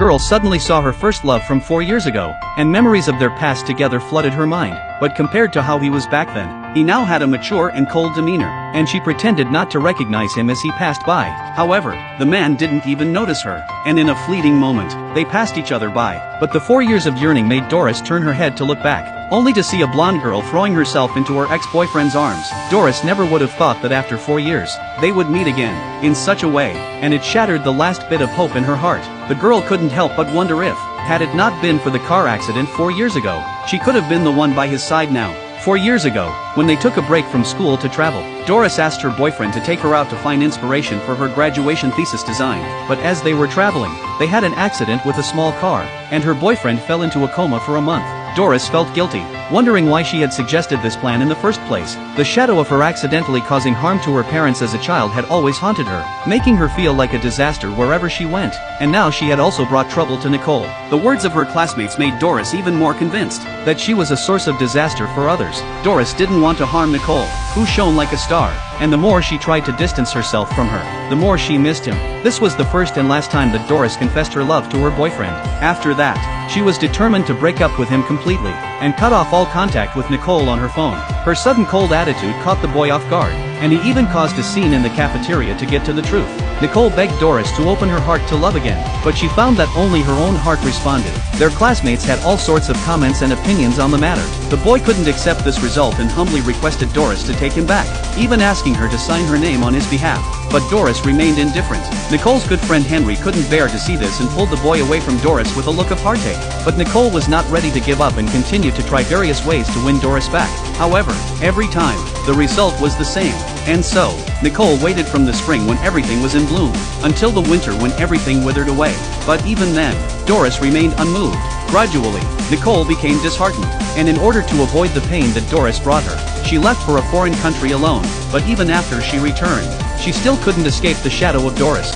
Girl suddenly saw her first love from 4 years ago, and memories of their past together flooded her mind. But compared to how he was back then, he now had a mature and cold demeanor, and she pretended not to recognize him as he passed by. However, the man didn't even notice her, and in a fleeting moment, they passed each other by. But the 4 years of yearning made Doris turn her head to look back, only to see a blonde girl throwing herself into her ex-boyfriend's arms. Doris never would have thought that after 4 years, they would meet again, in such a way, and it shattered the last bit of hope in her heart. The girl couldn't help but wonder if, had it not been for the car accident 4 years ago, she could have been the one by his side now. 4 years ago, when they took a break from school to travel, Doris asked her boyfriend to take her out to find inspiration for her graduation thesis design. But as they were traveling, they had an accident with a small car, and her boyfriend fell into a coma for a month. Doris felt guilty, wondering why she had suggested this plan in the first place. The shadow of her accidentally causing harm to her parents as a child had always haunted her, making her feel like a disaster wherever she went, and now she had also brought trouble to Nicole. The words of her classmates made Doris even more convinced that she was a source of disaster for others. Doris didn't want to harm Nicole, who shone like a star, and the more she tried to distance herself from her, the more she missed him. This was the first and last time that Doris confessed her love to her boyfriend. After that, she was determined to break up with him completely, and cut off all contact with Nicole on her phone. Her sudden cold attitude caught the boy off guard, and he even caused a scene in the cafeteria to get to the truth. Nicole begged Doris to open her heart to love again, but she found that only her own heart responded. Their classmates had all sorts of comments and opinions on the matter. The boy couldn't accept this result and humbly requested Doris to take him back, even asking her to sign her name on his behalf. But Doris remained indifferent. Nicole's good friend Henry couldn't bear to see this and pulled the boy away from Doris with a look of heartache. But Nicole was not ready to give up and continued to try various ways to win Doris back. However, every time, the result was the same. And so, Nicole waited from the spring when everything was in bloom, until the winter when everything withered away. But even then, Doris remained unmoved. Gradually, Nicole became disheartened, and in order to avoid the pain that Doris brought her, she left for a foreign country alone. But even after she returned, she still couldn't escape the shadow of Doris.